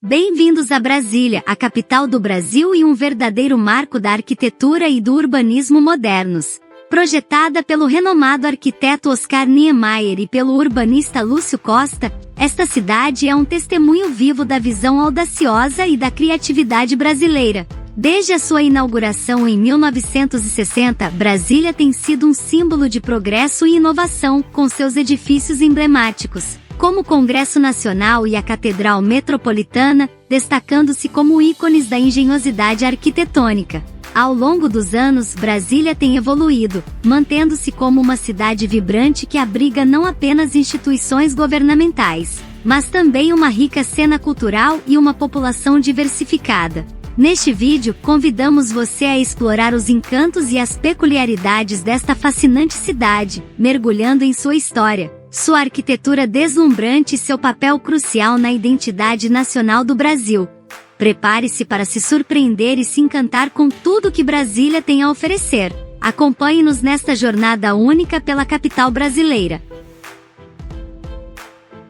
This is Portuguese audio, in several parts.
Bem-vindos a Brasília, a capital do Brasil e um verdadeiro marco da arquitetura e do urbanismo modernos. Projetada pelo renomado arquiteto Oscar Niemeyer e pelo urbanista Lúcio Costa, esta cidade é um testemunho vivo da visão audaciosa e da criatividade brasileira. Desde a sua inauguração em 1960, Brasília tem sido um símbolo de progresso e inovação, com seus edifícios emblemáticos, como o Congresso Nacional e a Catedral Metropolitana, destacando-se como ícones da engenhosidade arquitetônica. Ao longo dos anos, Brasília tem evoluído, mantendo-se como uma cidade vibrante que abriga não apenas instituições governamentais, mas também uma rica cena cultural e uma população diversificada. Neste vídeo, convidamos você a explorar os encantos e as peculiaridades desta fascinante cidade, mergulhando em sua história, sua arquitetura deslumbrante e seu papel crucial na identidade nacional do Brasil. Prepare-se para se surpreender e se encantar com tudo que Brasília tem a oferecer. Acompanhe-nos nesta jornada única pela capital brasileira.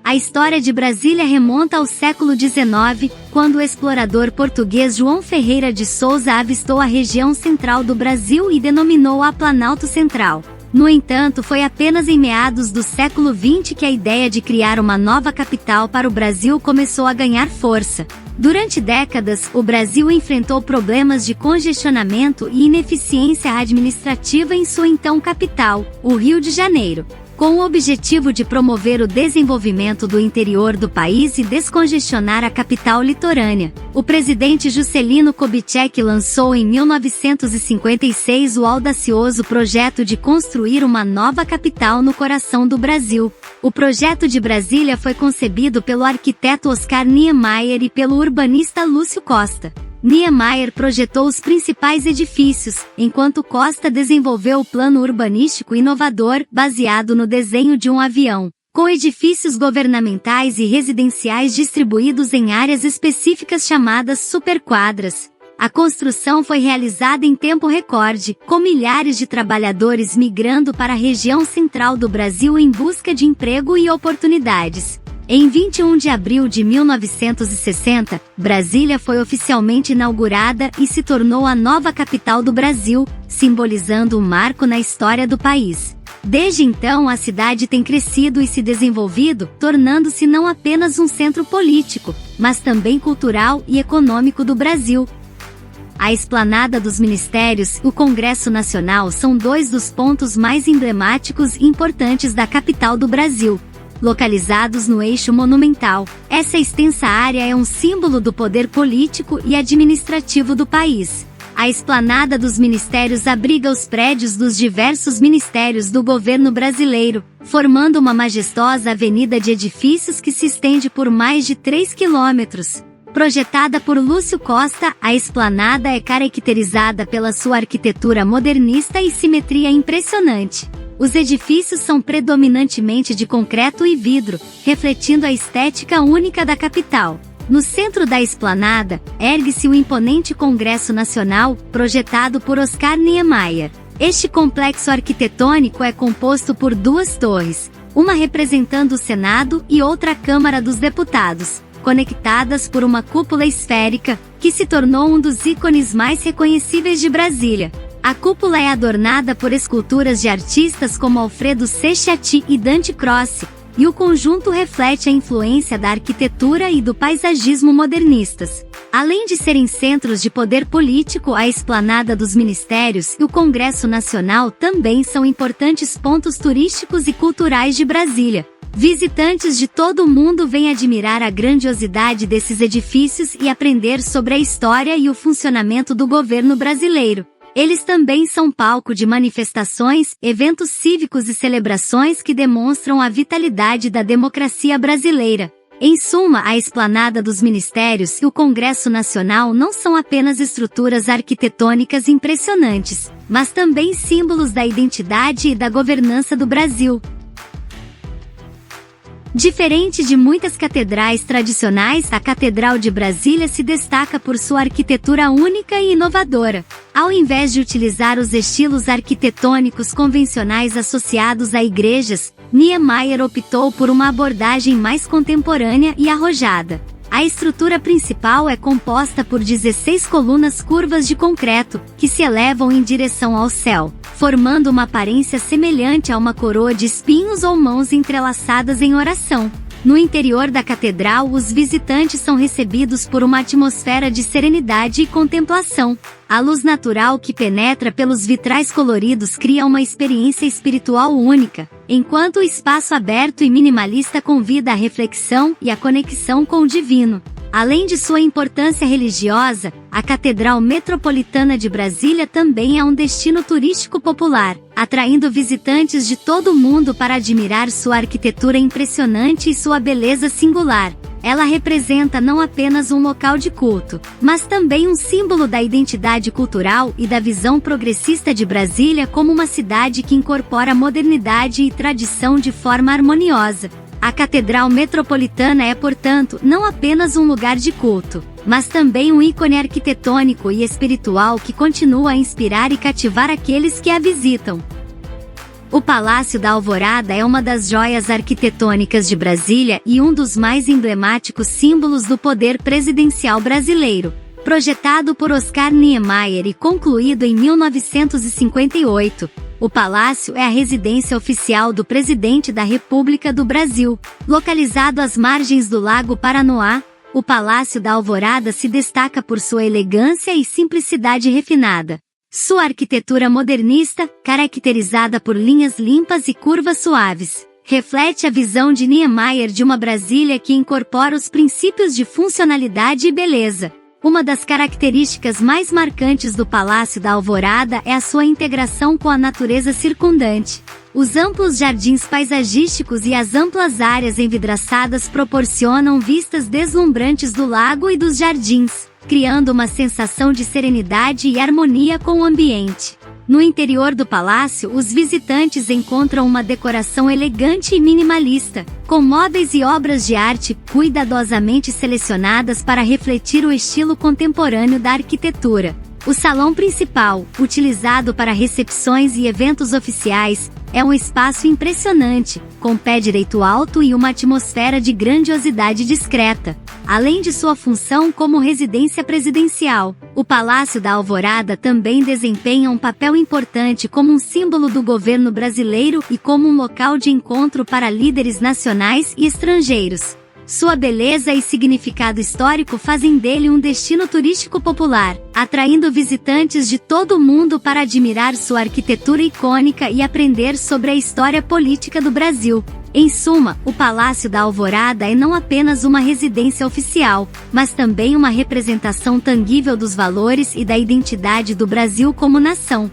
A história de Brasília remonta ao século XIX, quando o explorador português João Ferreira de Souza avistou a região central do Brasil e denominou-a Planalto Central. No entanto, foi apenas em meados do século XX que a ideia de criar uma nova capital para o Brasil começou a ganhar força. Durante décadas, o Brasil enfrentou problemas de congestionamento e ineficiência administrativa em sua então capital, o Rio de Janeiro. Com o objetivo de promover o desenvolvimento do interior do país e descongestionar a capital litorânea, o presidente Juscelino Kubitschek lançou em 1956 o audacioso projeto de construir uma nova capital no coração do Brasil. O projeto de Brasília foi concebido pelo arquiteto Oscar Niemeyer e pelo urbanista Lúcio Costa. Niemeyer projetou os principais edifícios, enquanto Costa desenvolveu o plano urbanístico inovador, baseado no desenho de um avião, com edifícios governamentais e residenciais distribuídos em áreas específicas chamadas superquadras. A construção foi realizada em tempo recorde, com milhares de trabalhadores migrando para a região central do Brasil em busca de emprego e oportunidades. Em 21 de abril de 1960, Brasília foi oficialmente inaugurada e se tornou a nova capital do Brasil, simbolizando um marco na história do país. Desde então, a cidade tem crescido e se desenvolvido, tornando-se não apenas um centro político, mas também cultural e econômico do Brasil. A Esplanada dos Ministérios e o Congresso Nacional são dois dos pontos mais emblemáticos e importantes da capital do Brasil. Localizados no eixo monumental, essa extensa área é um símbolo do poder político e administrativo do país. A Esplanada dos Ministérios abriga os prédios dos diversos ministérios do governo brasileiro, formando uma majestosa avenida de edifícios que se estende por mais de 3 quilômetros. Projetada por Lúcio Costa, a esplanada é caracterizada pela sua arquitetura modernista e simetria impressionante. Os edifícios são predominantemente de concreto e vidro, refletindo a estética única da capital. No centro da esplanada, ergue-se o imponente Congresso Nacional, projetado por Oscar Niemeyer. Este complexo arquitetônico é composto por duas torres, uma representando o Senado e outra a Câmara dos Deputados, conectadas por uma cúpula esférica, que se tornou um dos ícones mais reconhecíveis de Brasília. A cúpula é adornada por esculturas de artistas como Alfredo Sechati e Dante Crossi, e o conjunto reflete a influência da arquitetura e do paisagismo modernistas. Além de serem centros de poder político, a Esplanada dos Ministérios e o Congresso Nacional também são importantes pontos turísticos e culturais de Brasília. Visitantes de todo o mundo vêm admirar a grandiosidade desses edifícios e aprender sobre a história e o funcionamento do governo brasileiro. Eles também são palco de manifestações, eventos cívicos e celebrações que demonstram a vitalidade da democracia brasileira. Em suma, a Esplanada dos Ministérios e o Congresso Nacional não são apenas estruturas arquitetônicas impressionantes, mas também símbolos da identidade e da governança do Brasil. Diferente de muitas catedrais tradicionais, a Catedral de Brasília se destaca por sua arquitetura única e inovadora. Ao invés de utilizar os estilos arquitetônicos convencionais associados a igrejas, Niemeyer optou por uma abordagem mais contemporânea e arrojada. A estrutura principal é composta por 16 colunas curvas de concreto, que se elevam em direção ao céu, formando uma aparência semelhante a uma coroa de espinhos ou mãos entrelaçadas em oração. No interior da catedral, os visitantes são recebidos por uma atmosfera de serenidade e contemplação. A luz natural que penetra pelos vitrais coloridos cria uma experiência espiritual única, enquanto o espaço aberto e minimalista convida à reflexão e à conexão com o divino. Além de sua importância religiosa, a Catedral Metropolitana de Brasília também é um destino turístico popular, atraindo visitantes de todo o mundo para admirar sua arquitetura impressionante e sua beleza singular. Ela representa não apenas um local de culto, mas também um símbolo da identidade cultural e da visão progressista de Brasília como uma cidade que incorpora modernidade e tradição de forma harmoniosa. A Catedral Metropolitana é, portanto, não apenas um lugar de culto, mas também um ícone arquitetônico e espiritual que continua a inspirar e cativar aqueles que a visitam. O Palácio da Alvorada é uma das joias arquitetônicas de Brasília e um dos mais emblemáticos símbolos do poder presidencial brasileiro. Projetado por Oscar Niemeyer e concluído em 1958, o palácio é a residência oficial do presidente da República do Brasil. Localizado às margens do Lago Paranoá, o Palácio da Alvorada se destaca por sua elegância e simplicidade refinada. Sua arquitetura modernista, caracterizada por linhas limpas e curvas suaves, reflete a visão de Niemeyer de uma Brasília que incorpora os princípios de funcionalidade e beleza. Uma das características mais marcantes do Palácio da Alvorada é a sua integração com a natureza circundante. Os amplos jardins paisagísticos e as amplas áreas envidraçadas proporcionam vistas deslumbrantes do lago e dos jardins, criando uma sensação de serenidade e harmonia com o ambiente. No interior do palácio, os visitantes encontram uma decoração elegante e minimalista, com móveis e obras de arte cuidadosamente selecionadas para refletir o estilo contemporâneo da arquitetura. O salão principal, utilizado para recepções e eventos oficiais, é um espaço impressionante, com pé direito alto e uma atmosfera de grandiosidade discreta. Além de sua função como residência presidencial, o Palácio da Alvorada também desempenha um papel importante como um símbolo do governo brasileiro e como um local de encontro para líderes nacionais e estrangeiros. Sua beleza e significado histórico fazem dele um destino turístico popular, atraindo visitantes de todo o mundo para admirar sua arquitetura icônica e aprender sobre a história política do Brasil. Em suma, o Palácio da Alvorada é não apenas uma residência oficial, mas também uma representação tangível dos valores e da identidade do Brasil como nação.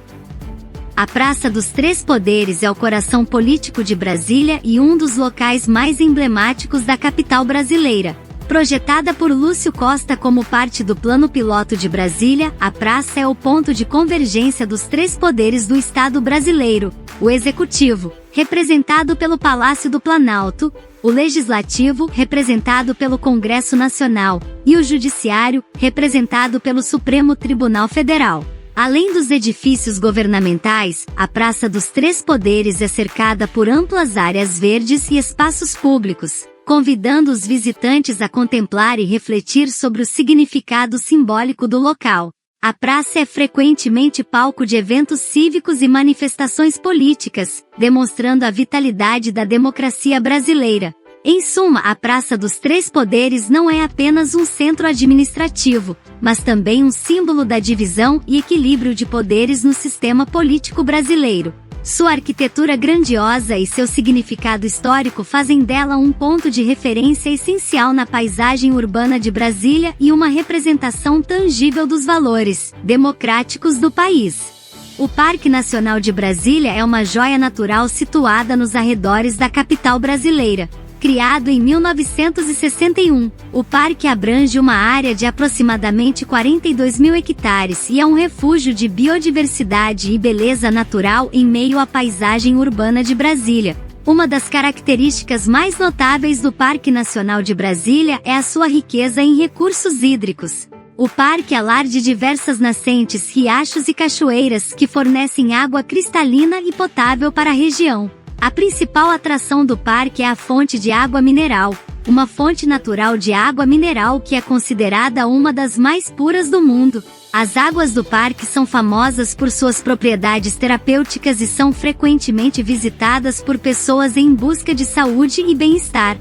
A Praça dos Três Poderes é o coração político de Brasília e um dos locais mais emblemáticos da capital brasileira. Projetada por Lúcio Costa como parte do Plano Piloto de Brasília, a praça é o ponto de convergência dos três poderes do Estado brasileiro: o Executivo, representado pelo Palácio do Planalto, o Legislativo, representado pelo Congresso Nacional, e o Judiciário, representado pelo Supremo Tribunal Federal. Além dos edifícios governamentais, a Praça dos Três Poderes é cercada por amplas áreas verdes e espaços públicos, convidando os visitantes a contemplar e refletir sobre o significado simbólico do local. A praça é frequentemente palco de eventos cívicos e manifestações políticas, demonstrando a vitalidade da democracia brasileira. Em suma, a Praça dos Três Poderes não é apenas um centro administrativo, mas também um símbolo da divisão e equilíbrio de poderes no sistema político brasileiro. Sua arquitetura grandiosa e seu significado histórico fazem dela um ponto de referência essencial na paisagem urbana de Brasília e uma representação tangível dos valores democráticos do país. O Parque Nacional de Brasília é uma joia natural situada nos arredores da capital brasileira. Criado em 1961, o parque abrange uma área de aproximadamente 42 mil hectares e é um refúgio de biodiversidade e beleza natural em meio à paisagem urbana de Brasília. Uma das características mais notáveis do Parque Nacional de Brasília é a sua riqueza em recursos hídricos. O parque é lar de diversas nascentes, riachos e cachoeiras que fornecem água cristalina e potável para a região. A principal atração do parque é a fonte de água mineral, uma fonte natural de água mineral que é considerada uma das mais puras do mundo. As águas do parque são famosas por suas propriedades terapêuticas e são frequentemente visitadas por pessoas em busca de saúde e bem-estar.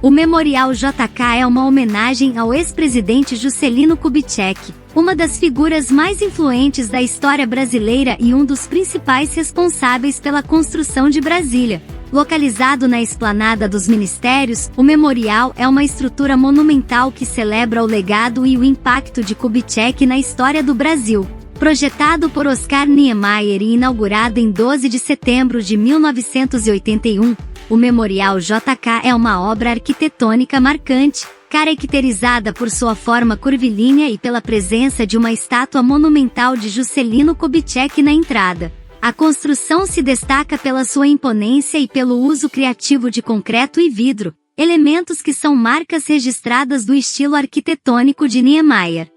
O Memorial JK é uma homenagem ao ex-presidente Juscelino Kubitschek, uma das figuras mais influentes da história brasileira e um dos principais responsáveis pela construção de Brasília. Localizado na Esplanada dos Ministérios, o memorial é uma estrutura monumental que celebra o legado e o impacto de Kubitschek na história do Brasil. Projetado por Oscar Niemeyer e inaugurado em 12 de setembro de 1981, o Memorial JK é uma obra arquitetônica marcante, caracterizada por sua forma curvilínea e pela presença de uma estátua monumental de Juscelino Kubitschek na entrada. A construção se destaca pela sua imponência e pelo uso criativo de concreto e vidro, elementos que são marcas registradas do estilo arquitetônico de Niemeyer.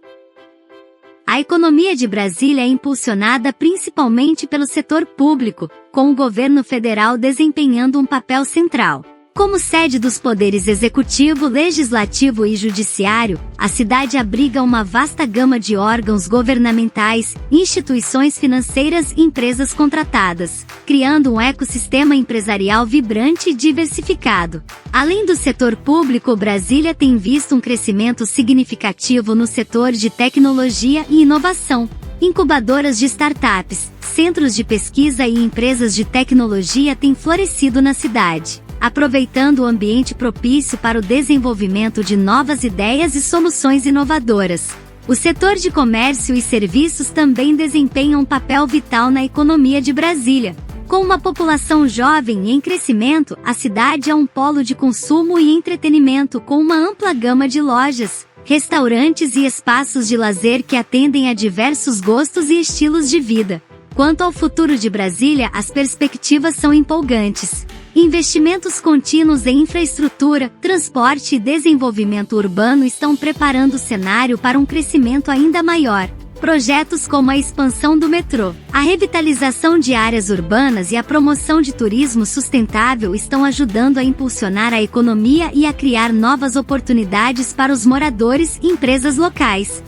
A economia de Brasília é impulsionada principalmente pelo setor público, com o governo federal desempenhando um papel central. Como sede dos poderes executivo, legislativo e judiciário, a cidade abriga uma vasta gama de órgãos governamentais, instituições financeiras e empresas contratadas, criando um ecossistema empresarial vibrante e diversificado. Além do setor público, Brasília tem visto um crescimento significativo no setor de tecnologia e inovação. Incubadoras de startups, centros de pesquisa e empresas de tecnologia têm florescido na cidade, aproveitando o ambiente propício para o desenvolvimento de novas ideias e soluções inovadoras. O setor de comércio e serviços também desempenha um papel vital na economia de Brasília. Com uma população jovem e em crescimento, a cidade é um polo de consumo e entretenimento com uma ampla gama de lojas, restaurantes e espaços de lazer que atendem a diversos gostos e estilos de vida. Quanto ao futuro de Brasília, as perspectivas são empolgantes. Investimentos contínuos em infraestrutura, transporte e desenvolvimento urbano estão preparando o cenário para um crescimento ainda maior. Projetos como a expansão do metrô, a revitalização de áreas urbanas e a promoção de turismo sustentável estão ajudando a impulsionar a economia e a criar novas oportunidades para os moradores e empresas locais.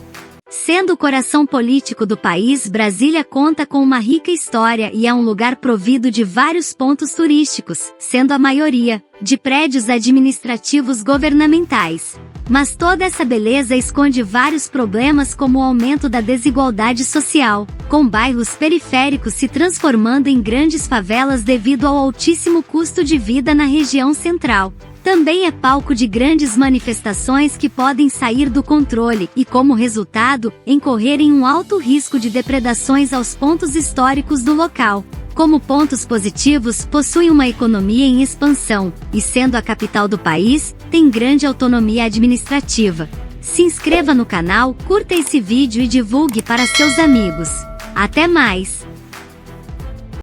Sendo o coração político do país, Brasília conta com uma rica história e é um lugar provido de vários pontos turísticos, sendo a maioria de prédios administrativos governamentais. Mas toda essa beleza esconde vários problemas, como o aumento da desigualdade social, com bairros periféricos se transformando em grandes favelas devido ao altíssimo custo de vida na região central. Também é palco de grandes manifestações que podem sair do controle e, como resultado, incorrer em um alto risco de depredações aos pontos históricos do local. Como pontos positivos, possui uma economia em expansão, e sendo a capital do país, tem grande autonomia administrativa. Se inscreva no canal, curta esse vídeo e divulgue para seus amigos. Até mais!